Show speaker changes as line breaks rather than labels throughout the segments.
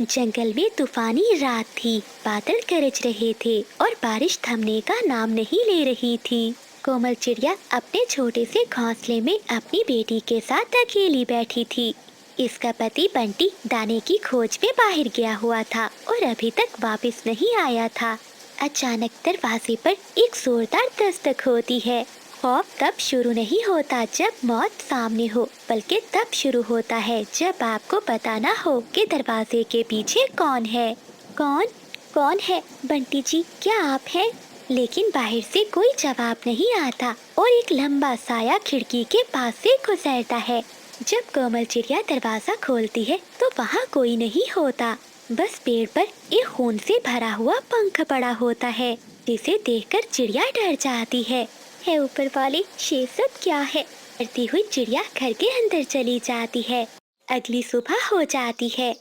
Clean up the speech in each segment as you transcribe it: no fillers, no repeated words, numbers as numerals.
जंगल में तूफानी रात थी। बादल गरज रहे थे और बारिश थमने का नाम नहीं ले रही थी। कोमल चिड़िया अपने छोटे से घोंसले में अपनी बेटी के साथ अकेली बैठी थी। इसका पति बंटी दाने की खोज में बाहर गया हुआ था और अभी तक वापस नहीं आया था। अचानक दरवाजे पर एक जोरदार दस्तक होती है। खौफ तब शुरू नहीं होता जब मौत सामने हो, बल्कि तब शुरू होता है जब आपको पता ना हो कि दरवाजे के पीछे कौन है। कौन कौन है? बंटी जी, क्या आप हैं? लेकिन बाहर से कोई जवाब नहीं आता और एक लंबा साया खिड़की के पास से गुजरता है। जब कोमल चिड़िया दरवाजा खोलती है तो वहाँ कोई नहीं होता। बस पेड़ पर एक खून से भरा हुआ पंख पड़ा होता है, जिसे देखकर चिड़िया डर जाती है। हे ऊपर वाले, ये सब क्या है? डरती हुई चिड़िया घर के अंदर चली जाती है। अगली सुबह हो जाती है।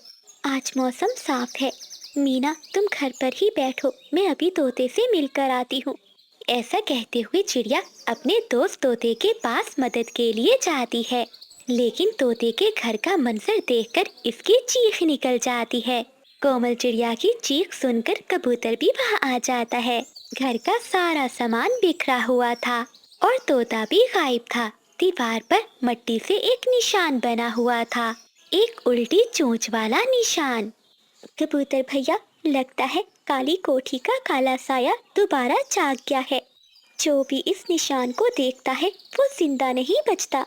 आज मौसम साफ है। मीना, तुम घर पर ही बैठो, मैं अभी तोते से मिलकर आती हूँ। ऐसा कहते हुए चिड़िया अपने दोस्त तोते के पास मदद के लिए जाती है। लेकिन तोते के घर का मंजर देखकर इसकी चीख निकल जाती है। कोमल चिड़िया की चीख सुनकर कबूतर भी वहाँ आ जाता है। घर का सारा सामान बिखरा हुआ था और तोता भी गायब था। दीवार पर मिट्टी से एक निशान बना हुआ था, एक उल्टी चोंच वाला निशान। कबूतर भैया, लगता है काली कोठी का काला साया दोबारा जाग गया है। जो भी इस निशान को देखता है वो जिंदा नहीं बचता।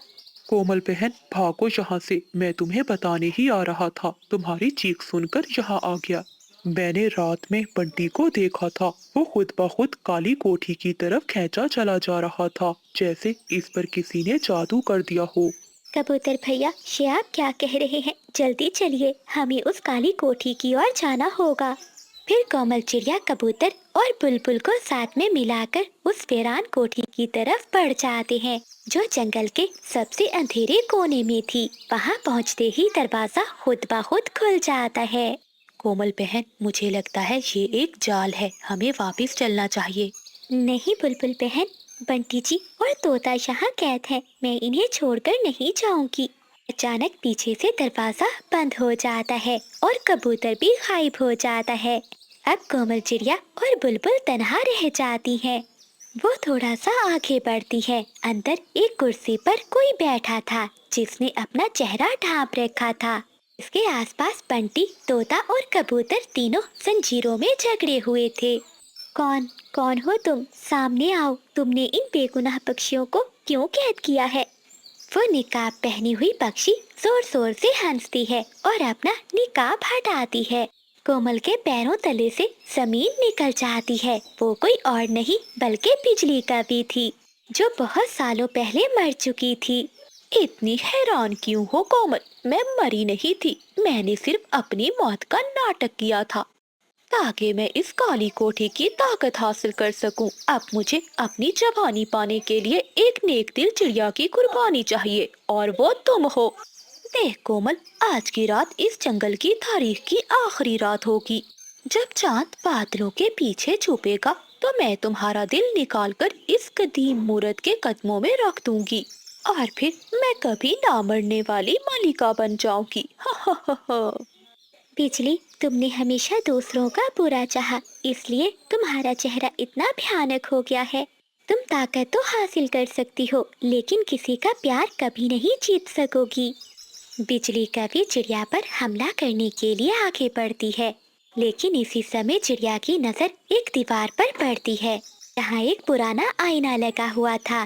कोमल बहन, भागो यहाँ से। मैं तुम्हें बताने ही आ रहा था, तुम्हारी चीख सुनकर यहाँ आ गया। मैंने रात में बंटी को देखा था। वो खुद ब खुद काली कोठी की तरफ खींचा चला जा रहा था, जैसे इस पर किसी ने जादू कर दिया हो।
कबूतर भैया, ये आप क्या कह रहे हैं? जल्दी चलिए, हमें उस काली कोठी की ओर जाना होगा। फिर कोमल चिड़िया कबूतर और बुलबुल को साथ में मिलाकर उस वीरान कोठी की तरफ बढ़ जाते हैं, जो जंगल के सबसे अंधेरे कोने में थी। वहाँ पहुँचते ही दरवाजा खुद ब खुद खुल जाता है।
कोमल बहन, मुझे लगता है ये एक जाल है, हमें वापस चलना चाहिए।
नहीं बुलबुल बहन, बंटी जी और तोता यहाँ कैद है, मैं इन्हें छोड़कर नहीं जाऊंगी। अचानक पीछे से दरवाजा बंद हो जाता है और कबूतर भी गायब हो जाता है। अब कोमल चिड़िया और बुलबुल तन्हा रह जाती हैं। वो थोड़ा सा आगे बढ़ती है। अंदर एक कुर्सी पर कोई बैठा था, जिसने अपना चेहरा ढांप रखा था। इसके आसपास बंटी, तोता और कबूतर तीनों जंजीरों में जकड़े हुए थे। कौन कौन हो तुम? सामने आओ। तुमने इन बेगुनाह पक्षियों को क्यों कैद किया है? वो निकाब पहनी हुई पक्षी जोर जोर से हंसती है और अपना निकाब हटाती है। कोमल के पैरों तले से जमीन निकल जाती है। वो कोई और नहीं बल्कि बिजली कवि थी, जो बहुत सालों पहले मर चुकी थी।
इतनी हैरान क्यों हो कोमल? मैं मरी नहीं थी, मैंने सिर्फ अपनी मौत का नाटक किया था ताकि मैं इस काली कोठी की ताकत हासिल कर सकूं। अब मुझे अपनी जवानी पाने के लिए एक नेक दिल चिड़िया की कुर्बानी चाहिए, और वो तुम हो। देख कोमल, आज की रात इस जंगल की तारीख की आखिरी रात होगी। जब चांद बादलों के पीछे छुपेगा तो मैं तुम्हारा दिल निकालकर इस कदीम मूरत के कदमों में रख दूंगी, और फिर मैं कभी ना मरने वाली मालिका बन जाऊंगी। हा हा हा हा।
बिजली, तुमने हमेशा दूसरों का बुरा चाहा, इसलिए तुम्हारा चेहरा इतना भयानक हो गया है। तुम ताकत तो हासिल कर सकती हो, लेकिन किसी का प्यार कभी नहीं जीत सकोगी। बिजली कभी चिड़िया पर हमला करने के लिए आगे बढ़ती है, लेकिन इसी समय चिड़िया की नजर एक दीवार पर पड़ती है, जहाँ एक पुराना आईना लगा हुआ था।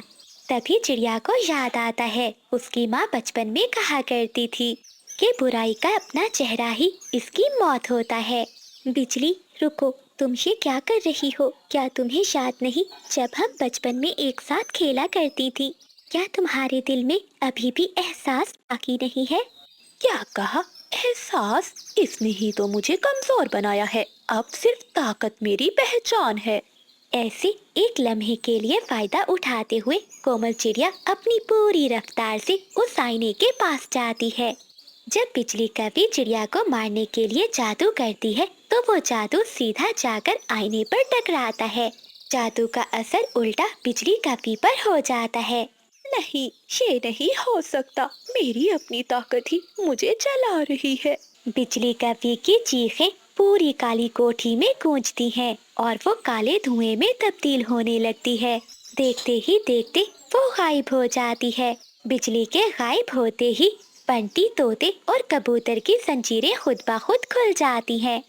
तभी चिड़िया को याद आता है, उसकी माँ बचपन में कहा करती थी कि बुराई का अपना चेहरा ही इसकी मौत होता है। बिजली, रुको, तुम ये क्या कर रही हो? क्या तुम्हें याद नहीं जब हम बचपन में एक साथ खेला करती थी? क्या तुम्हारे दिल में अभी भी एहसास बाकी नहीं है?
क्या कहा? एहसास? इसने ही तो मुझे कमजोर बनाया है। अब सिर्फ ताकत मेरी पहचान है।
ऐसे एक लम्हे के लिए फायदा उठाते हुए कोमल चिड़िया अपनी पूरी रफ्तार से उस आईने के पास जाती है। जब बिजली कभी चिड़िया को मारने के लिए जादू करती है तो वो जादू सीधा जाकर आईने पर टकराता है। जादू का असर उल्टा बिजली कभी पर हो जाता है।
नहीं, ये नहीं हो सकता। मेरी अपनी ताकत ही मुझे जला रही है।
बिजली कव्वी की चीखें पूरी काली कोठी में गूंजती हैं और वो काले धुएं में तब्दील होने लगती है। देखते ही देखते वो गायब हो जाती है। बिजली के गायब होते ही बंटी, तोते और कबूतर की जंजीरें खुद ब खुद खुल जाती हैं।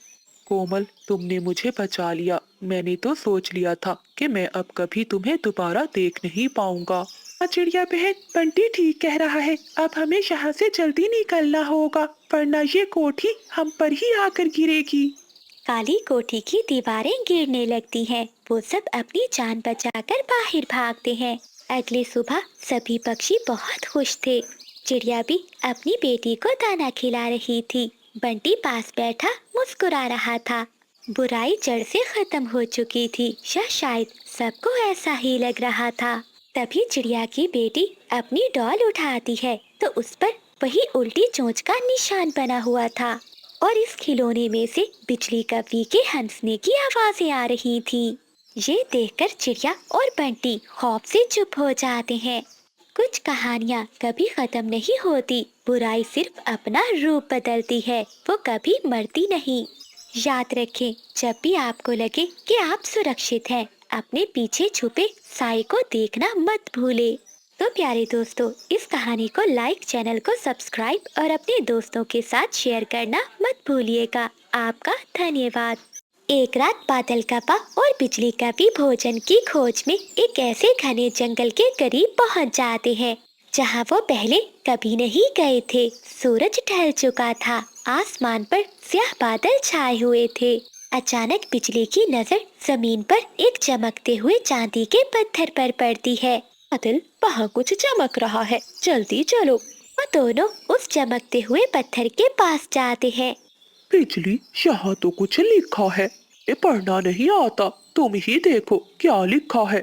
कोमल, तुमने मुझे बचा लिया। मैंने तो सोच लिया था कि मैं अब कभी तुम्हें दोबारा देख नहीं पाऊंगा। चिड़िया बहन, बंटी ठीक कह रहा है। अब हमें यहाँ से जल्दी निकलना होगा, वरना ये कोठी हम पर ही आकर गिरेगी।
काली कोठी की दीवारें गिरने लगती हैं। वो सब अपनी जान बचाकर बाहर भागते हैं। अगली सुबह सभी पक्षी बहुत खुश थे। चिड़िया भी अपनी बेटी को दाना खिला रही थी। बंटी पास बैठा मुस्कुरा रहा था। बुराई जड़ से खत्म हो चुकी थी, या शायद सबको ऐसा ही लग रहा था। तभी चिड़िया की बेटी अपनी डॉल उठाती है तो उस पर वही उल्टी चोंच का निशान बना हुआ था और इस खिलौने में से बिजली कव्वी के हंसने की आवाजें आ रही थी। ये देखकर चिड़िया और बंटी खौफ से चुप हो जाते हैं। कुछ कहानियाँ कभी खत्म नहीं होती। बुराई सिर्फ अपना रूप बदलती है, वो कभी मरती नहीं। याद रखें, जब भी आपको लगे कि आप सुरक्षित हैं, अपने पीछे छुपे साए को देखना मत भूले। तो प्यारे दोस्तों, इस कहानी को लाइक, चैनल को सब्सक्राइब और अपने दोस्तों के साथ शेयर करना मत भूलिएगा। आपका धन्यवाद। एक रात बादल कपा और बिजली कभी भोजन की खोज में एक ऐसे घने जंगल के करीब पहुंच जाते हैं जहां वो पहले कभी नहीं गए थे। सूरज ढल चुका था, आसमान पर स्याह बादल छाए हुए थे। अचानक बिजली की नजर जमीन पर एक चमकते हुए चांदी के पत्थर पर पड़ती है।
बादल, वहाँ कुछ चमक रहा है, जल्दी चलो।
वो दोनों उस चमकते हुए पत्थर के पास जाते हैं।
बिजली, यहाँ तो कुछ लिखा है। ये पढ़ना नहीं आता, तुम ही देखो क्या लिखा है।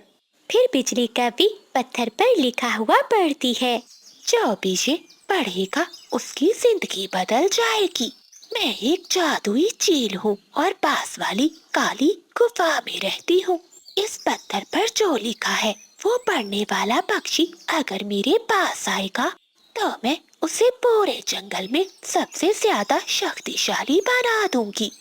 फिर बिजली कभी पत्थर पर लिखा हुआ पढ़ती है।
जो भी ये पढ़ेगा उसकी जिंदगी बदल जाएगी। मैं एक जादुई चील हूँ और पास वाली काली गुफा में रहती हूँ। इस पत्थर पर जो लिखा है वो पढ़ने वाला पक्षी अगर मेरे पास आएगा तो मैं उसे पूरे जंगल में सबसे ज्यादा शक्तिशाली बना दूंगी।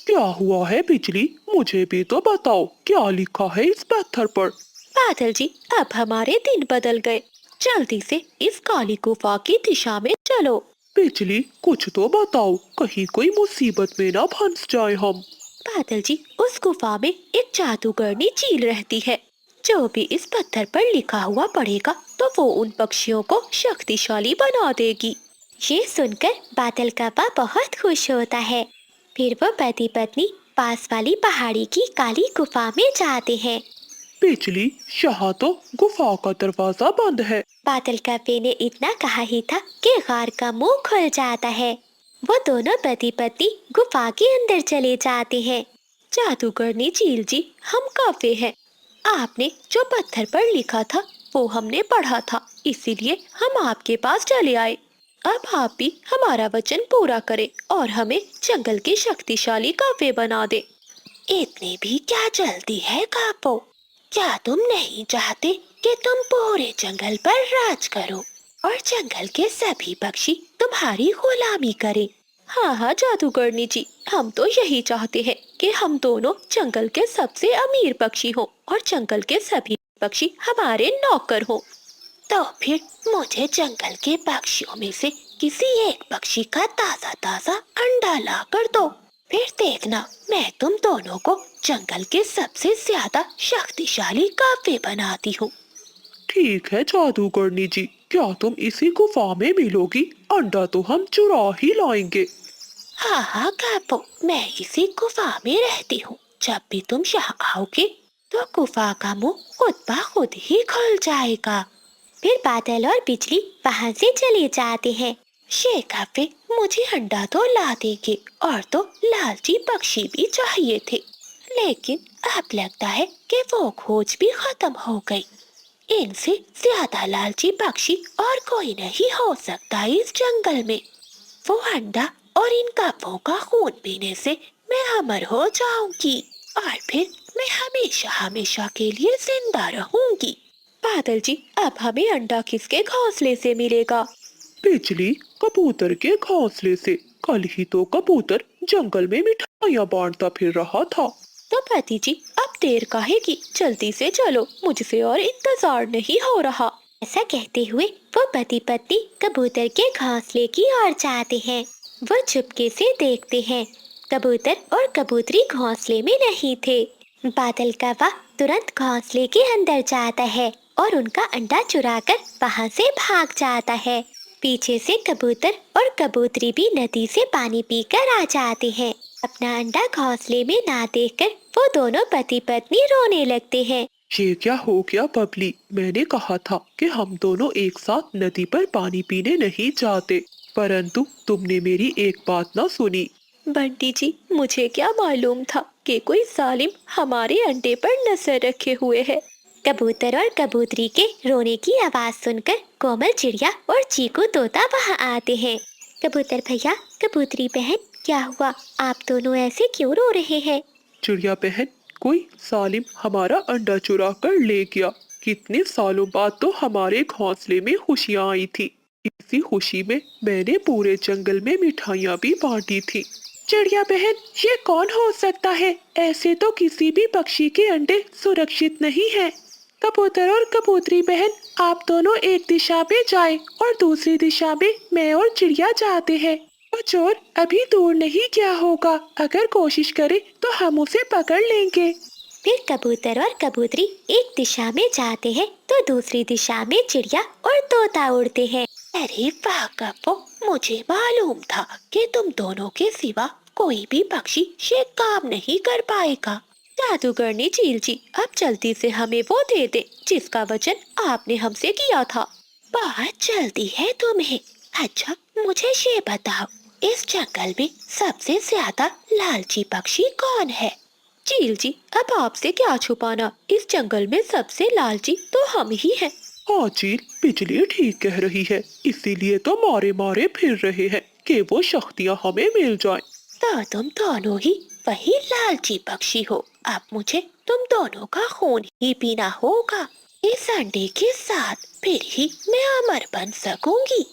क्या हुआ है बिजली, मुझे भी तो बताओ क्या लिखा है इस पत्थर पर।
बादल जी, अब हमारे दिन बदल गए। जल्दी से इस काली गुफा की दिशा में चलो।
बिजली, कुछ तो बताओ, कहीं कोई मुसीबत में ना फंस जाए हम।
बादल जी, उस गुफा में एक जादूगरनी चील रहती है। जो भी इस पत्थर पर लिखा हुआ पढ़ेगा तो वो उन पक्षियों को शक्तिशाली बना देगी।
ये सुनकर बादल कपा बहुत खुश होता है। फिर वो पति पत्नी पास वाली पहाड़ी की काली गुफा में जाते हैं।
बिजली, यहाँ तो गुफा का दरवाजा बंद है।
बादल कपे ने इतना कहा ही था कि गार का मुंह खुल जाता है। वो दोनों पति पत्नी गुफा के अंदर चले जाते हैं।
जादूगरनी चील जी, हम काफे हैं। आपने जो पत्थर पर लिखा था वो हमने पढ़ा था, इसीलिए हम आपके पास चले आए। अब आप भी हमारा वचन पूरा करें और हमें जंगल के शक्तिशाली काफे बना दे। इतनी भी क्या जल्दी है कापो? क्या तुम नहीं चाहते कि तुम पूरे जंगल पर राज करो और जंगल के सभी पक्षी तुम्हारी गुलामी करें? हाँ हाँ जादूगरनी जी, हम तो यही चाहते हैं कि हम दोनों जंगल के सबसे अमीर पक्षी हों और जंगल के सभी पक्षी हमारे नौकर हों। तो फिर मुझे जंगल के पक्षियों में से किसी एक पक्षी का ताजा ताजा अंडा ला कर दो। फिर देखना, मैं तुम दोनों को जंगल के सबसे ज्यादा शक्तिशाली काफे बनाती हूँ।
ठीक है जादूगरनी जी, क्या तुम इसी गुफा में मिलोगी? अंडा तो हम चुरा ही लाएंगे।
हाँ हाँ कापो, मैं इसी गुफा में रहती हूँ। जब भी तुम यहाँ आओगे तो गुफा का मुंह खुद ब खुद ही खुल जाएगा।
फिर बादल और बिजली वहाँ से चले जाते हैं।
ये काफे मुझे अंडा तो ला देंगे और तो लालची पक्षी भी चाहिए थे, लेकिन अब लगता है कि वो खोज भी खत्म हो गई। इनसे ज्यादा लालची पक्षी और कोई नहीं हो सकता इस जंगल में। वो अंडा और इन कपों का खून पीने से मैं अमर हो जाऊंगी और फिर मैं हमेशा हमेशा के लिए जिंदा रहूंगी। बादल जी, अब हमें अंडा किसके घोंसले से मिलेगा?
बिजली, कबूतर के घोंसले से। कल ही तो कबूतर जंगल में मिठाइयाँ बांटता फिर रहा था।
तो पति जी, अब देर काहे की, जल्दी से चलो, मुझसे और इंतजार नहीं हो रहा।
ऐसा कहते हुए वो पति पत्नी कबूतर के घोंसले की ओर जाते हैं। वो चुपके से देखते हैं। कबूतर और कबूतरी घोंसले में नहीं थे। बादल कौवा तुरंत घोंसले के अंदर जाता है और उनका अंडा चुराकर वहां से भाग जाता है। पीछे से कबूतर और कबूतरी भी नदी से पानी पीकर आ जाते हैं। अपना अंडा घोंसले में ना देखकर वो दोनों पति पत्नी रोने लगते हैं।
ये क्या हो गया बबली, मैंने कहा था कि हम दोनों एक साथ नदी पर पानी पीने नहीं जाते, परंतु तुमने मेरी एक बात ना सुनी।
बंटी जी, मुझे क्या मालूम था कि कोई जालिम हमारे अंडे पर नजर रखे हुए है।
कबूतर और कबूतरी के रोने की आवाज सुनकर कोमल चिड़िया और चीकू तोता वहां आते हैं। कबूतर भैया, कबूतरी बहन, क्या हुआ? आप दोनों ऐसे क्यों रो रहे हैं?
चिड़िया बहन, कोई सालिम हमारा अंडा चुरा कर ले गया। कितने सालों बाद तो हमारे घोंसले में खुशियाँ आई थी। इसी खुशी में मैंने पूरे जंगल में मिठाइयाँ भी बांटी थी। चिड़िया बहन, ये कौन हो सकता है? ऐसे तो किसी भी पक्षी के अंडे सुरक्षित नहीं हैं। कबूतर और कबूतरी बहन, आप दोनों एक दिशा में जाएं और दूसरी दिशा में मैं और चिड़िया जाते हैं। वो चोर अभी दूर नहीं गया होगा, अगर कोशिश करे तो हम उसे पकड़ लेंगे।
फिर कबूतर और कबूतरी एक दिशा में जाते हैं तो दूसरी दिशा में चिड़िया और तोता उड़ते हैं।
अरे वाह कप्पो, मुझे मालूम था कि तुम दोनों के सिवा कोई भी पक्षी ये काम नहीं कर पाएगा। जादूगरनी चील जी, अब जल्दी से हमें वो दे दे जिसका वचन आपने हमसे किया था। बहुत जल्दी है तुम्हें। अच्छा, मुझे ये बताओ, इस जंगल में सबसे ज्यादा लालची पक्षी कौन है? चील जी, अब आपसे क्या छुपाना, इस जंगल में सबसे लालची तो हम ही हैं।
हाँ चील, बिजली ठीक कह रही है, इसीलिए तो मारे मारे फिर रहे हैं कि वो शक्तियाँ हमें मिल जाएं।
तो तुम दोनों ही वही लालची पक्षी हो। अब मुझे तुम दोनों का खून ही पीना होगा। इस अंडे के साथ फिर ही मैं अमर बन सकूंगी।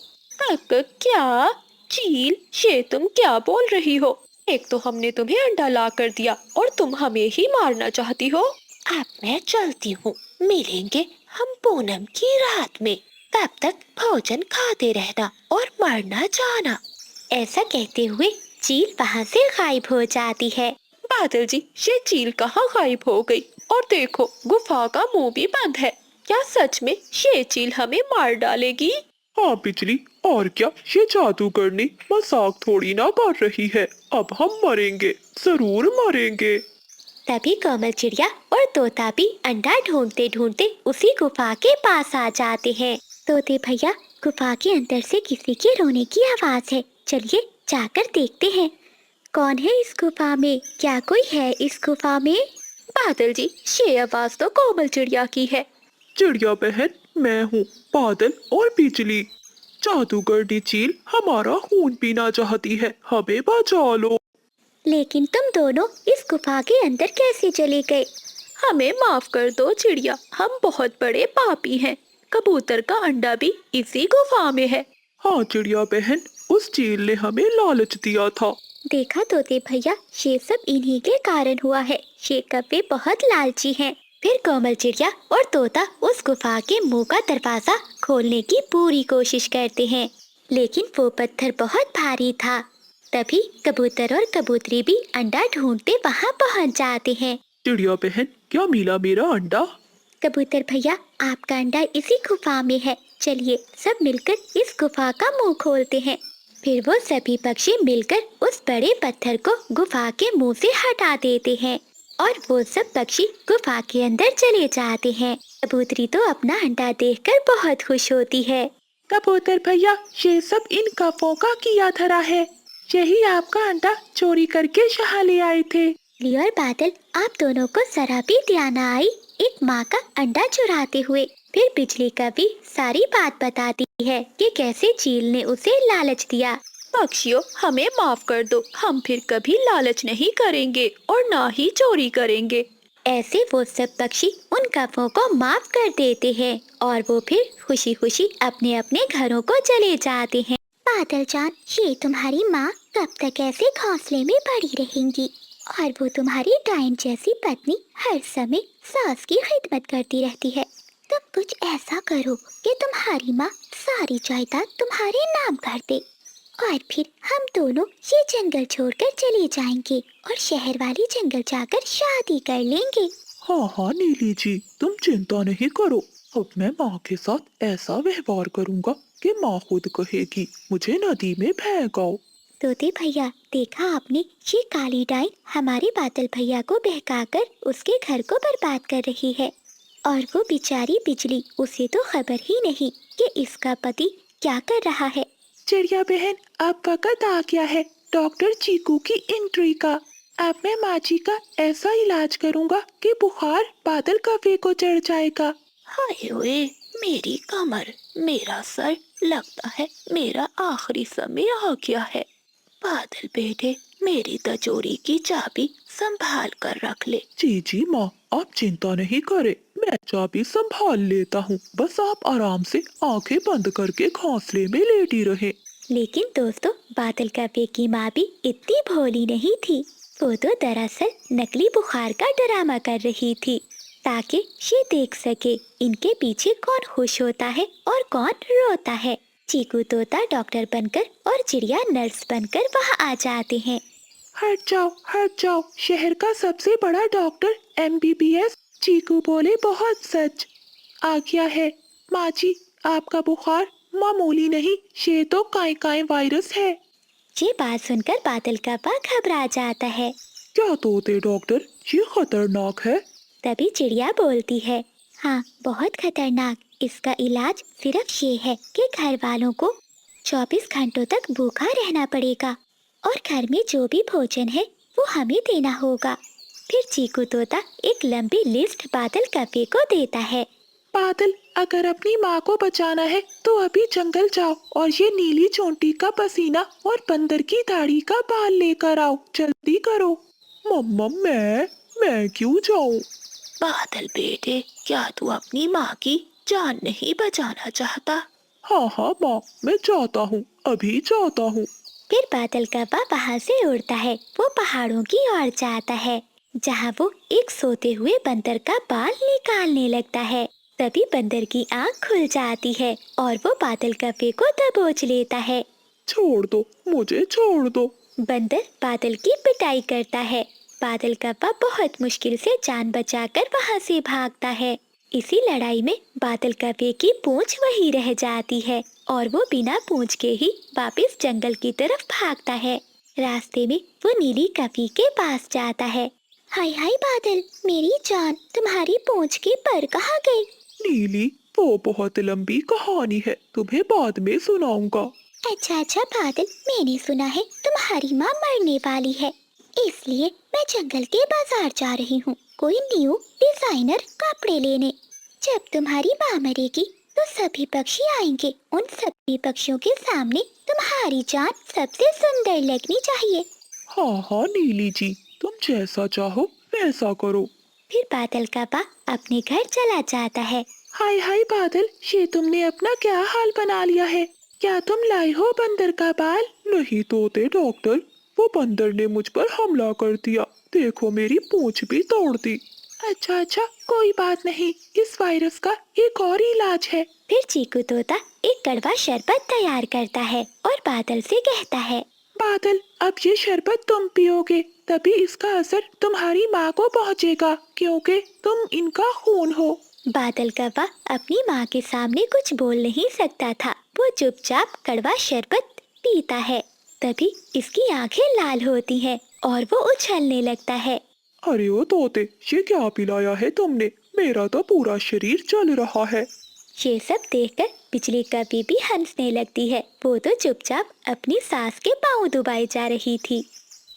क्या चील, ये तुम क्या बोल रही हो? एक तो हमने तुम्हें अंडा ला कर दिया और तुम हमें ही मारना चाहती हो। अब मैं चलती हूँ, मिलेंगे हम पूनम की रात में। तब तक भोजन खाते रहना और मरना जाना।
ऐसा कहते हुए चील वहां से गायब हो जाती है।
बादल जी, ये चील कहाँ गायब हो गई? और देखो, गुफा का मुंह भी बंद है। क्या सच में ये चील हमें मार डालेगी?
हाँ बिजली, और क्या, ये जादूगरनी मजाक थोड़ी ना कर रही है। अब हम मरेंगे, जरूर मरेंगे।
तभी कोमल चिड़िया और तोता भी अंडा ढूंढते ढूंढते उसी गुफा के पास आ जाते हैं। तोते भैया, गुफा के अंदर से किसी के रोने की आवाज है, चलिए जाकर देखते हैं कौन है इस गुफा में। क्या कोई है इस गुफा में?
बादल जी, ये आवाज तो कोमल चिड़िया की है।
चिड़िया बहन, मैं हूँ बादल और बिजली। जादूगरनी चील हमारा खून पीना चाहती है, हमें बचा लो।
लेकिन तुम दोनों इस गुफा के अंदर कैसे चले गए?
हमें माफ कर दो चिड़िया, हम बहुत बड़े पापी हैं। कबूतर का अंडा भी इसी गुफा में है।
हाँ चिड़िया बहन, उस चील ने हमें लालच दिया था।
देखा तोते भैया, ये सब इन्हीं के कारण हुआ है। ये कौवे बहुत लालची हैं। फिर कोमल चिड़िया और तोता उस गुफा के मुंह का दरवाजा खोलने की पूरी कोशिश करते हैं, लेकिन वो पत्थर बहुत भारी था। तभी कबूतर और कबूतरी भी अंडा ढूंढते वहां पहुंच जाते हैं।
चिड़िया बहन, क्या मिला मेरा अंडा?
कबूतर भैया, आपका अंडा इसी गुफा में है। चलिए सब मिलकर इस गुफा का मुंह खोलते हैं। फिर वो सभी पक्षी मिलकर उस बड़े पत्थर को गुफा के मुंह से हटा देते हैं और वो सब पक्षी गुफा के अंदर चले जाते हैं। कबूतरी तो अपना अंडा देखकर बहुत खुश होती है।
कबूतर भैया, ये सब इन कौवों का किया धरा है। यही आपका अंडा चोरी करके यहाँ ले आए थे।
लियो और बादल, आप दोनों को जरा भी ध्यान न आई एक माँ का अंडा चुराते हुए। फिर बिजली का भी सारी बात बताती है कि कैसे चील ने उसे लालच दिया।
पक्षियों, हमें माफ कर दो, हम फिर कभी लालच नहीं करेंगे और ना ही चोरी करेंगे।
ऐसे वो सब पक्षी उन कौवों को माफ कर देते हैं और वो फिर खुशी खुशी अपने अपने घरों को चले जाते हैं। बादल जान, ये तुम्हारी माँ कब तक ऐसे घोंसले में पड़ी रहेंगी? और वो तुम्हारी डायन जैसी पत्नी हर समय सास की खिदमत करती रहती है। तुम कुछ ऐसा करो कि तुम्हारी माँ सारी जायदाद तुम्हारे नाम कर दे, और फिर हम दोनों ये जंगल छोड़कर चले जाएंगे और शहर वाली जंगल जाकर शादी कर लेंगे।
हाँ हाँ नीली जी, तुम चिंता नहीं करो। अब मैं माँ के साथ ऐसा व्यवहार करूँगा कि माँ खुद कहेगी मुझे नदी में फेंक आओ।
तोते भैया, देखा आपने, ये काली डाइन हमारे बादल भैया को बहकाकर उसके घर को बर्बाद कर रही है। और वो बेचारी बिजली, उसे तो खबर ही नहीं कि इसका पति क्या कर रहा है।
चिड़िया बहन, अब वक्त आ गया है डॉक्टर चीकू की एंट्री का। अब मैं माँ जी का ऐसा इलाज करूँगा कि बुखार बादल कफे को चढ़ जाएगा।
हाय ओए, मेरी कमर, मेरा सर, लगता है मेरा आखिरी समय आ गया है। बादल बेटे, मेरी तिजोरी की चाबी संभाल कर रख ले।
जी माँ, आप चिंता नहीं करें, मैं चाबी संभाल लेता हूँ। बस आप आराम से आंखें बंद करके घोंसले में लेटी रहे।
लेकिन दोस्तों, बादल कफे की माँ भी इतनी भोली नहीं थी। वो तो दरअसल नकली बुखार का ड्रामा कर रही थी, ताकि ये देख सके इनके पीछे कौन खुश होता है और कौन रोता है। चीकू तोता डॉक्टर बनकर और चिड़िया नर्स बनकर वहाँ आ जाते हैं।
हट जाओ, शहर का सबसे बड़ा डॉक्टर MBBS चीकू बोले बहुत सच। आ गया है। माँ जी, आपका बुखार मामूली नहीं, ये तो काई वायरस है।
ये बात सुनकर बादल का पा घबरा जाता है।
क्या तोते डॉक्टर, ये खतरनाक है।
तभी चिड़िया बोलती है, हाँ बहुत खतरनाक। इसका इलाज सिर्फ ये है कि घर वालों को 24 घंटों तक भूखा रहना पड़ेगा, और घर में जो भी भोजन है वो हमें देना होगा। फिर चीकू तोता एक लंबी लिस्ट बादल कफे को देता है।
बादल, अगर अपनी माँ को बचाना है तो अभी जंगल जाओ और ये नीली चोंटी का पसीना और बंदर की दाढ़ी का बाल लेकर आओ, जल्दी करो। मम्मा, मैं क्यों जाऊं?
बादल बेटे, क्या तू अपनी माँ की जान नहीं बचाना चाहता?
हाँ माँ, मैं जाता हूँ, अभी जाता हूँ।
फिर बादल का पा वहाँ से उड़ता है। वो पहाड़ों की ओर जाता है, जहाँ वो एक सोते हुए बंदर का बाल निकालने लगता है। तभी बंदर की आँख खुल जाती है और वो बादल कफे को दबोच लेता है।
छोड़ दो, मुझे छोड़ दो।
बंदर बादल की पिटाई करता है। बादल का पा बहुत मुश्किल से जान बचाकर वहाँ से भागता है। इसी लड़ाई में बादल कफे की पूंछ वही रह जाती है और वो बिना पूंछ के ही वापस जंगल की तरफ भागता है। रास्ते में वो नीली कफी के पास जाता है। हाय हाय बादल, मेरी जान, तुम्हारी पूंछ के पर कहाँ गई?
नीली, वो बहुत लंबी कहानी है, तुम्हें बाद में सुनाऊंगा।
अच्छा बादल, मैंने सुना है तुम्हारी माँ मरने वाली है, इसलिए मैं जंगल के बाजार जा रही हूँ कोई न्यू डिजाइनर कपड़े लेने। जब तुम्हारी माँ मरेगी तो सभी पक्षी आएंगे। उन सभी पक्षियों के सामने तुम्हारी जान सबसे सुंदर लगनी चाहिए।
हाँ नीली जी, तुम जैसा चाहो वैसा करो।
फिर बादल का पा अपने घर चला जाता है।
हाय बादल, ये तुमने अपना क्या हाल बना लिया है? क्या तुम लाए हो बंदर का बाल? नहीं तोते डॉक्टर, वो बंदर ने मुझ पर हमला कर दिया, देखो मेरी पूंछ भी तोड़ दी। अच्छा, कोई बात नहीं, इस वायरस का एक और इलाज है।
फिर चीकू तोता एक कड़वा शरबत तैयार करता है और बादल से कहता है,
बादल, अब ये शरबत तुम पियोगे तभी इसका असर तुम्हारी माँ को पहुँचेगा, क्योंकि तुम इनका खून हो।
बादल कौवा अपनी माँ के सामने कुछ बोल नहीं सकता था। वो चुपचाप कड़वा शरबत पीता है। तभी इसकी आंखें लाल होती हैं और वो उछलने लगता है।
अरे ओ तोते, ये क्या पिलाया है तुमने? मेरा तो पूरा शरीर जल रहा है।
ये सब देखकर बिजली का बीबी हंसने लगती है। वो तो चुपचाप अपनी सास के पाँव दबाए जा रही थी।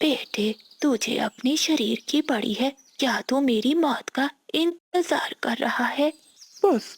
बेटे, तुझे अपने शरीर की पड़ी है, क्या तू मेरी मौत का इंतजार कर रहा है?
बस,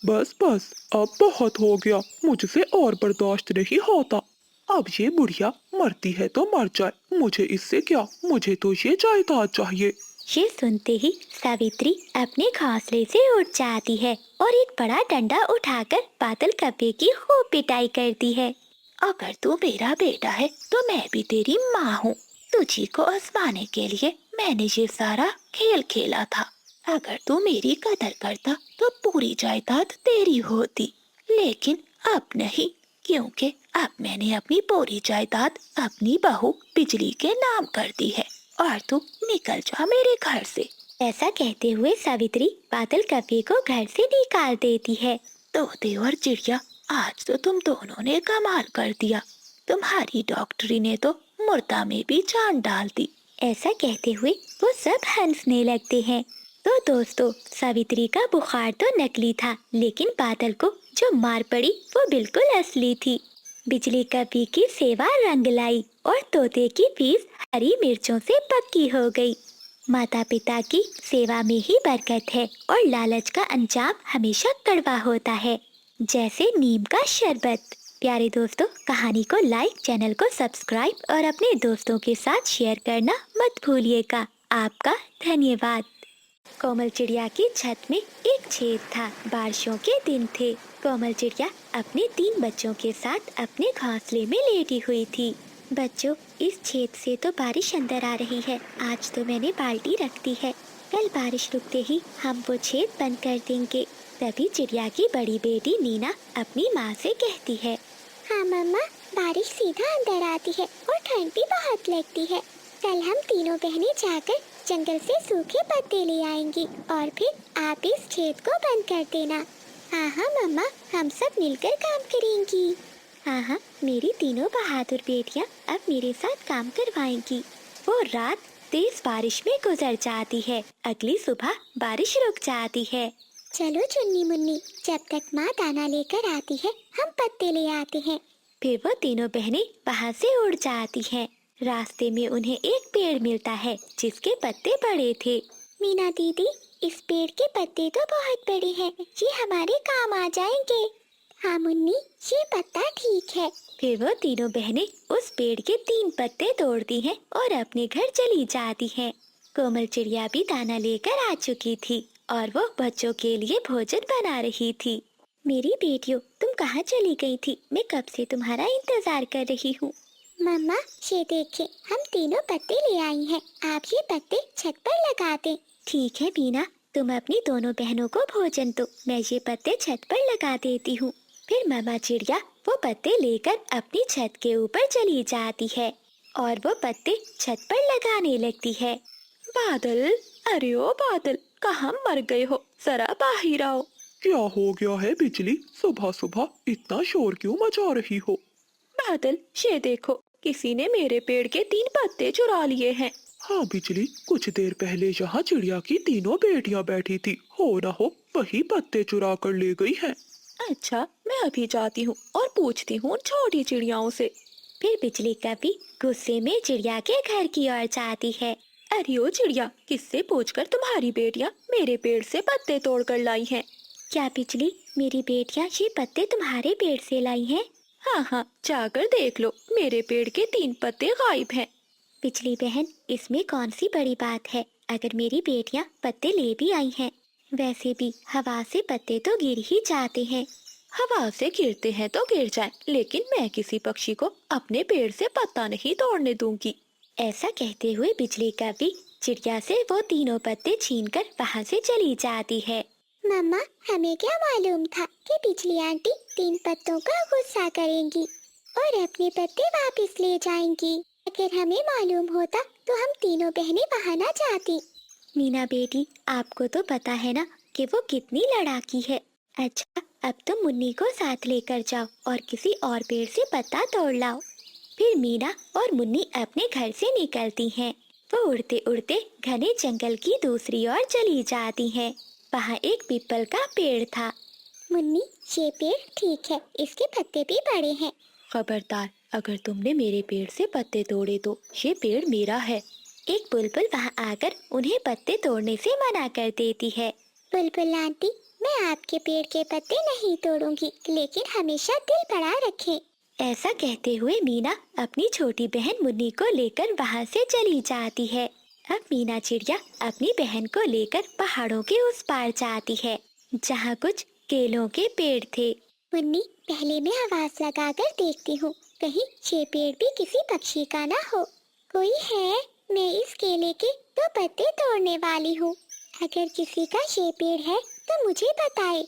अब बहुत हो गया, मुझसे और बर्दाश्त नहीं होता। अब ये बुढ़िया मरती है तो मर जाए, मुझे इससे क्या, मुझे तो ये जायदाद चाहिए।
ये सुनते ही सावित्री अपने घोंसले से उठ जाती है और एक बड़ा डंडा उठाकर बादल कब्बे की खूब पिटाई करती है।
अगर तू मेरा बेटा है तो मैं भी तेरी माँ हूँ। तुझी को आजमाने के लिए मैंने ये सारा खेल खेला था। अगर तू मेरी कदर करता तो पूरी जायदाद तेरी होती, लेकिन अब नहीं, क्योंकि अब मैंने अपनी पूरी जायदाद अपनी बहू बिजली के नाम कर दी है और तू निकल जा मेरे घर से।
ऐसा कहते हुए सावित्री बादल कव्वे को घर से निकाल देती है।
तोते और चिड़िया, आज तो तुम दोनों ने कमाल कर दिया। तुम्हारी डॉक्टरी ने तो मुर्दा में भी जान डाल दी।
ऐसा कहते हुए वो सब हंसने लगते हैं। तो दोस्तों, सावित्री का बुखार तो नकली था, लेकिन बादल को जो मार पड़ी वो बिल्कुल असली थी। बिजली कव्वे की सेवा रंग लाई और तोते की फीस हरी मिर्चों से पक्की हो गई। माता पिता की सेवा में ही बरकत है और लालच का अंजाम हमेशा कड़वा होता है, जैसे नीम का शरबत। प्यारे दोस्तों, कहानी को लाइक, चैनल को सब्सक्राइब और अपने दोस्तों के साथ शेयर करना मत भूलिएगा। आपका धन्यवाद। कोमल चिड़िया की छत में एक छेद था। बारिशों के दिन थे। कोमल चिड़िया अपने 3 बच्चों के साथ अपने घोंसले में लेटी हुई थी। बच्चों, इस छेद से तो बारिश अंदर आ रही है। आज तो मैंने बाल्टी रख दी है, कल बारिश रुकते ही हम वो छेद बंद कर देंगे। तभी चिड़िया की बड़ी बेटी मीना अपनी माँ से कहती है,
हाँ मम्मा, बारिश सीधा अंदर आती है और ठंड भी बहुत लगती है। कल हम तीनों बहनें जाकर जंगल से सूखे पत्ते ले आएंगी और फिर आप इस छेद को बंद कर देना। हाँ हाँ मम्मा, हम सब मिलकर काम करेंगी।
हाँ हाँ, मेरी तीनों बहादुर बेटियाँ अब मेरे साथ काम करवाएंगी। वो रात तेज बारिश में गुजर जाती है। अगली सुबह बारिश रुक जाती है।
चलो चुन्नी मुन्नी, जब तक माँ दाना लेकर आती है हम पत्ते ले आते हैं।
फिर वो तीनों बहनें वहाँ से उड़ जाती हैं। रास्ते में उन्हें एक पेड़ मिलता है जिसके पत्ते बड़े थे।
मीना दीदी, इस पेड़ के पत्ते तो बहुत बड़े हैं, ये हमारे काम आ जाएंगे। हाँ मुन्नी, ये पत्ता ठीक है।
फिर वो तीनों बहनें उस पेड़ के 3 पत्ते तोड़ती हैं और अपने घर चली जाती हैं। कोमल चिड़िया भी दाना लेकर आ चुकी थी और वो बच्चों के लिए भोजन बना रही थी। मेरी बेटियों, तुम कहाँ चली गई थी? मैं कब से तुम्हारा इंतजार कर रही हूँ।
मम्मा, ये देखिए, हम तीनों पत्ते ले आई हैं। आप ये पत्ते छत पर लगा दें।
ठीक है बीना, तुम अपनी दोनों बहनों को भोजन दो, मैं ये पत्ते छत पर लगा देती हूँ। फिर मामा चिड़िया वो पत्ते लेकर अपनी छत के ऊपर चली जाती है और वो पत्ते छत पर लगाने लगती है।
बादल, अरे ओ बादल, कहाँ मर गए हो? जरा बाहर आओ।
क्या हो गया है बिजली? सुबह सुबह इतना शोर क्यों मचा रही हो?
बादल, ये देखो, किसी ने मेरे पेड़ के 3 पत्ते चुरा लिए हैं।
हाँ बिजली, कुछ देर पहले यहाँ चिड़िया की तीनों बेटियाँ बैठी थी, हो ना हो वही पत्ते चुरा कर ले गई हैं।
अच्छा, मैं अभी जाती हूँ और पूछती हूँ उन छोटी चिड़ियाओं से।
फिर बिजली कभी गुस्से में चिड़िया के घर की ओर जाती है।
अरे ओ चिड़िया, किससे पूछकर तुम्हारी बेटियाँ मेरे पेड़ से पत्ते तोड़ कर लाई हैं?
क्या बिजली, मेरी बेटियाँ ये पत्ते तुम्हारे पेड़ से लाई हैं?
हाँ हाँ, जाकर देख लो, मेरे पेड़ के 3 पत्ते गायब हैं।
बिजली बहन, इसमें कौन सी बड़ी बात है? अगर मेरी बेटियाँ पत्ते ले भी आई हैं, वैसे भी हवा से पत्ते तो गिर ही जाते हैं।
हवा से गिरते हैं तो गिर जाए, लेकिन मैं किसी पक्षी को अपने पेड़ से पत्ता नहीं तोड़ने दूंगी।
ऐसा कहते हुए बिजली कभी चिड़िया से वो तीनों पत्ते छीनकर वहाँ से चली जाती है।
मम्मा, हमें क्या मालूम था कि बिजली आंटी 3 पत्तों का गुस्सा करेंगी और अपने पत्ते वापस ले जाएंगी। अगर हमें मालूम होता तो हम तीनों बहनें वहाँ न जाती।
मीना बेटी, आपको तो पता है ना कि वो कितनी लड़ाकी है। अच्छा, अब तुम मुन्नी को साथ लेकर जाओ और किसी और पेड़ से पत्ता तोड़ लाओ। फिर मीना और मुन्नी अपने घर से निकलती हैं। वो उड़ते उड़ते घने जंगल की दूसरी ओर चली जाती हैं। वहाँ एक पीपल का पेड़ था।
मुन्नी, ये पेड़ ठीक है, इसके पत्ते भी बड़े हैं।
खबरदार, अगर तुमने मेरे पेड़ से पत्ते तोड़े तो ये पेड़ मेरा है।
एक बुलबुल वहाँ आकर उन्हें पत्ते तोड़ने से मना कर देती है।
बुलबुल आंटी, मैं आपके पेड़ के पत्ते नहीं तोड़ूंगी, लेकिन हमेशा दिल बड़ा रखें।
ऐसा कहते हुए मीना अपनी छोटी बहन मुन्नी को लेकर वहाँ से चली जाती है। अब मीना चिड़िया अपनी बहन को लेकर पहाड़ों के उस पार जाती है, जहाँ कुछ केलों के पेड़ थे।
मुन्नी, पहले मैं आवाज लगाकर देखती हूँ, कहीं ये पेड़ भी किसी पक्षी का ना हो। कोई है? मैं इस केले के 2 पत्ते तोड़ने वाली हूँ। अगर किसी का ये पेड़ है तो मुझे बताए।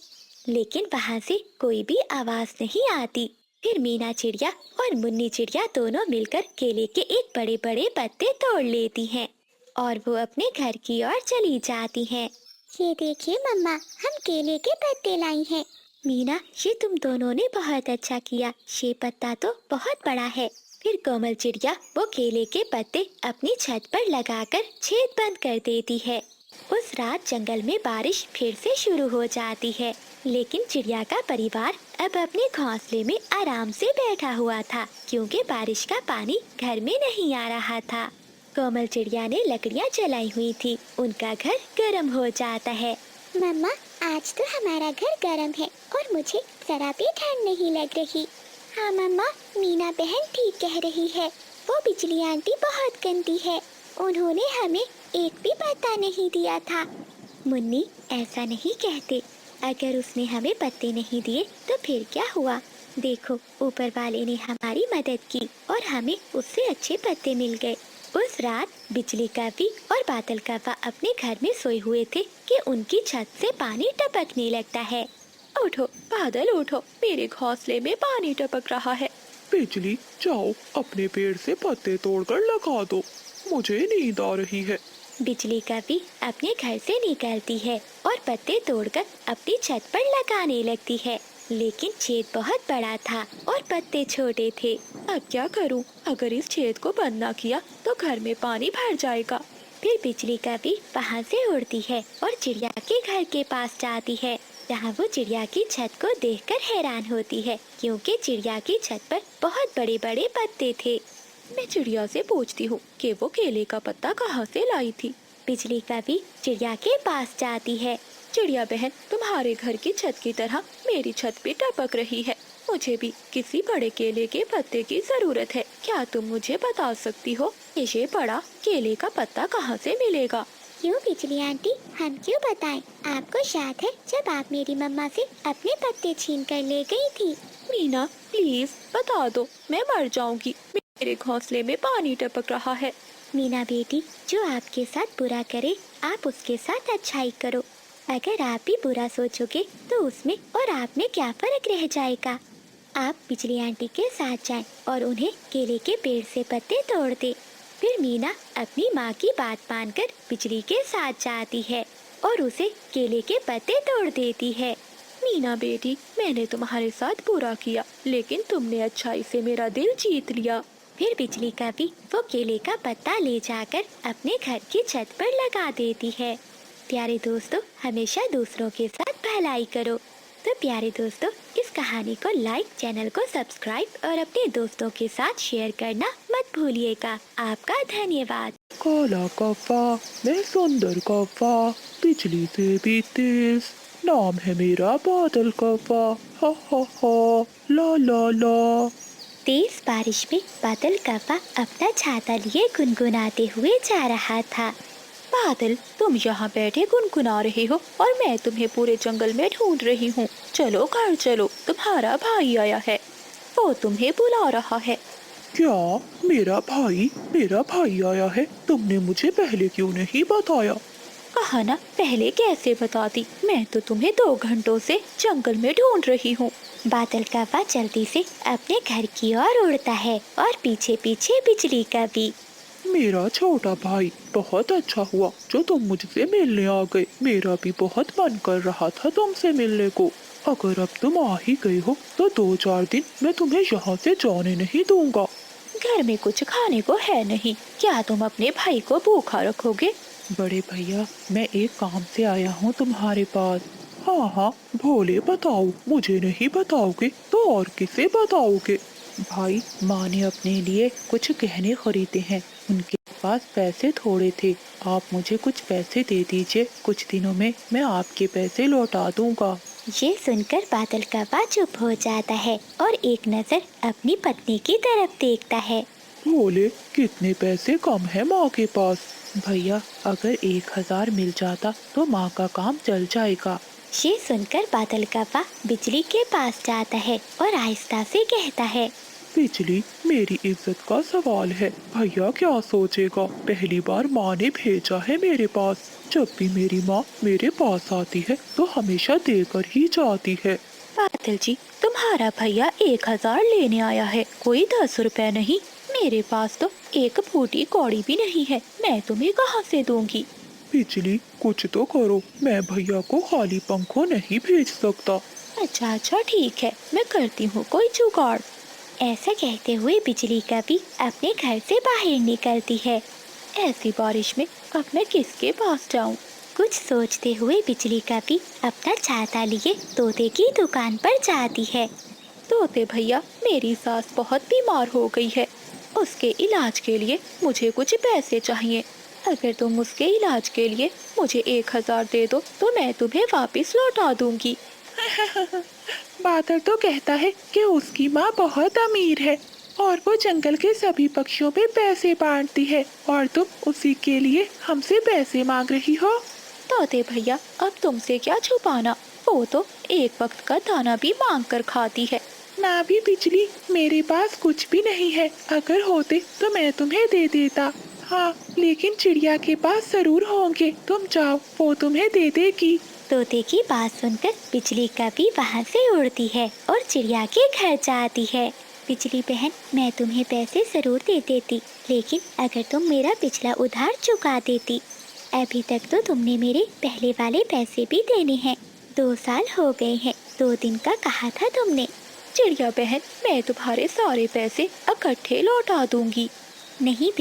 लेकिन वहाँ से कोई भी आवाज नहीं आती। फिर मीना चिड़िया और मुन्नी चिड़िया दोनों मिलकर केले के एक बड़े बड़े पत्ते तोड़ लेती हैं और वो अपने घर की ओर चली जाती हैं।
ये देखिए मम्मा, हम केले के पत्ते लाई हैं।
मीना, ये तुम दोनों ने बहुत अच्छा किया। ये पत्ता तो बहुत बड़ा है। फिर कोमल चिड़िया वो केले के पत्ते अपनी छत पर लगाकर छेद बंद कर देती है। उस रात जंगल में बारिश फिर से शुरू हो जाती है, लेकिन चिड़िया का परिवार अब अपने घोंसले में आराम से बैठा हुआ था, क्योंकि बारिश का पानी घर में नहीं आ रहा था। कोमल चिड़िया ने लकड़ियाँ जलाई हुई थी। उनका घर गर्म हो जाता है।
मम्मा, आज तो हमारा घर गर्म है और मुझे जरा भी ठंड नहीं लग रही। हाँ मम्मा, मीना बहन ठीक कह रही है। वो बिजली आंटी बहुत गंदी है। उन्होंने हमें एक भी पत्ता नहीं दिया था।
मुन्नी, ऐसा नहीं कहते। अगर उसने हमें पत्ते नहीं दिए तो फिर क्या हुआ? देखो, ऊपर वाले ने हमारी मदद की और हमें उससे अच्छे पत्ते मिल गए। उस रात बिजली कव्वी और बादल कव्वा अपने घर में सोए हुए थे कि उनकी छत से पानी टपकने लगता है।
उठो बादल उठो, मेरे घोंसले में पानी टपक रहा है।
बिजली, जाओ अपने पेड़ से पत्ते तोड़कर लगा दो, मुझे नींद आ रही है।
बिजली कव्वी अपने घर से निकलती है और पत्ते तोड़कर अपनी छत पर लगाने लगती है, लेकिन छेद बहुत बड़ा था और पत्ते छोटे थे।
अब क्या करूं? अगर इस छेद को बंद ना किया तो घर में पानी भर जाएगा।
फिर बिजली कव्वी वहाँ से उड़ती है और चिड़िया के घर के पास जाती है, जहाँ वो चिड़िया की छत को देखकर हैरान होती है, क्योंकि चिड़िया की छत पर बहुत बड़े बड़े पत्ते थे।
मैं चिड़िया से पूछती हूँ कि वो केले का पत्ता कहाँ से लाई थी।
बिजली कव्वी चिड़िया के पास जाती है।
चिड़िया बहन, तुम्हारे घर की छत की तरह मेरी छत भी टपक रही है। मुझे भी किसी बड़े केले के पत्ते की जरूरत है। क्या तुम मुझे बता सकती हो कि ये बड़ा केले का पत्ता कहाँ से मिलेगा?
क्यों बिजली आंटी, हम क्यों बताएं? आपको याद है जब आप मेरी मम्मा से अपने पत्ते छीन कर ले गई थी?
मीना, प्लीज बता दो, मैं मर जाऊंगी। मेरे घोंसले में पानी टपक रहा है।
मीना बेटी, जो आपके साथ बुरा करे आप उसके साथ अच्छाई करो। अगर आप भी बुरा सोचोगे तो उसमें और आप में क्या फर्क रह जाएगा? आप बिजली आंटी के साथ जाएं और उन्हें केले के पेड़ से पत्ते तोड़ दे। फिर मीना अपनी माँ की बात मानकर बिजली के साथ जाती है और उसे केले के पत्ते तोड़ देती है।
मीना बेटी, मैंने तुम्हारे साथ बुरा किया, लेकिन तुमने अच्छाई से मेरा दिल जीत लिया।
फिर बिजली कव्वी वो केले का पत्ता ले जाकर अपने घर की छत पर लगा देती है। प्यारे दोस्तों, हमेशा दूसरों के साथ भलाई करो। तो प्यारे दोस्तों, इस कहानी को लाइक, चैनल को सब्सक्राइब और अपने दोस्तों के साथ शेयर करना मत भूलिएगा। आपका धन्यवाद।
काला कौवा, मैं सुंदर कौवा, बिजली से भी तेज, नाम है मेरा बादल कौवा, हा हा हा, ला ला ला।
तेज बारिश में बादल कव्वा अपना छाता लिए गुनगुनाते हुए जा रहा था।
बादल, तुम यहाँ बैठे गुनगुना रहे हो और मैं तुम्हें पूरे जंगल में ढूंढ रही हूँ। चलो घर चलो, तुम्हारा भाई आया है, वो तुम्हें बुला रहा है।
क्या मेरा भाई आया है? तुमने मुझे पहले क्यों नहीं बताया?
कहा ना, पहले कैसे बताती? मैं तो तुम्हें 2 घंटों से जंगल में ढूंढ रही हूँ।
बादल कव्वा जल्दी से अपने घर की ओर उड़ता है और पीछे पीछे बिजली कव्वी।
मेरा छोटा भाई, बहुत अच्छा हुआ जो तुम मुझसे मिलने आ गए। मेरा भी बहुत मन कर रहा था तुमसे मिलने को। अगर अब तुम आ ही गए हो तो 2-4 दिन मैं तुम्हें यहाँ से जाने नहीं दूंगा।
घर में कुछ खाने को है नहीं, क्या तुम अपने भाई को भूखा रखोगे?
बड़े भैया, मैं एक काम से आया हूँ तुम्हारे पास। हाँ हाँ भोले, बताओ। मुझे नहीं बताओगे तो और किसे बताओगे? भाई, माँ ने अपने लिए कुछ गहने खरीदे हैं। उनके पास पैसे थोड़े थे। आप मुझे कुछ पैसे दे दीजिए, कुछ दिनों में मैं आपके पैसे लौटा दूंगा।
ये सुनकर बादल कव्वा चुप हो जाता है और एक नजर अपनी पत्नी की तरफ देखता है।
बोले, कितने पैसे कम है माँ के पास? भैया, अगर 1000 मिल जाता तो माँ का काम चल जाएगा।
ये सुनकर बादल कव्वा बिजली के पास जाता है और आहिस्ता से कहता है,
बिजली, मेरी इज्जत का सवाल है। भैया क्या सोचेगा? पहली बार माँ ने भेजा है मेरे पास। जब भी मेरी माँ मेरे पास आती है तो हमेशा देकर ही जाती है।
बादल जी, तुम्हारा भैया 1000 लेने आया है, कोई 10 रुपए नहीं। मेरे पास तो एक फूटी कौड़ी भी नहीं है, मैं तुम्हें कहाँ से दूंगी।
बिजली, कुछ तो करो, मैं भैया को खाली पंखों नहीं भेज सकता।
अच्छा अच्छा ठीक है, मैं करती हूँ कोई जुगाड़।
ऐसा कहते हुए बिजली कभी अपने घर से बाहर निकलती है।
ऐसी बारिश में अब मैं किसके पास जाऊँ।
कुछ सोचते हुए बिजली कभी अपना छाता लिए तोते की दुकान पर जाती है।
तोते भैया, मेरी सास बहुत बीमार हो गई है, उसके इलाज के लिए मुझे कुछ पैसे चाहिए। अगर तुम उसके इलाज के लिए मुझे 1000 दे दो तो मैं तुम्हें वापस लौटा दूंगी।
बादल तो कहता है कि उसकी माँ बहुत अमीर है और वो जंगल के सभी पक्षियों पे पैसे बांटती है और तुम उसी के लिए हमसे पैसे मांग रही हो।
तोते भैया, अब तुमसे क्या छुपाना, वो तो एक वक्त का दाना भी मांग कर खाती है।
ना भी बिजली, मेरे पास कुछ भी नहीं है। अगर होते तो मैं तुम्हें दे देता। हाँ, लेकिन चिड़िया के पास जरूर होंगे। तुम जाओ, वो तुम्हें दे देगी।
तोते की बात सुनकर बिजली कभी वहाँ से उड़ती है और चिड़िया के घर जाती है। बिजली बहन, मैं तुम्हें पैसे जरूर दे देती, लेकिन अगर तुम मेरा पिछला उधार चुका देती। अभी तक तो तुमने मेरे पहले वाले पैसे भी देने हैं। 2 साल हो गए हैं, 2 दिन का कहा था तुमने।
चिड़िया बहन, मैं तुम्हारे सारे पैसे इकट्ठे लौटा दूंगी।
नहीं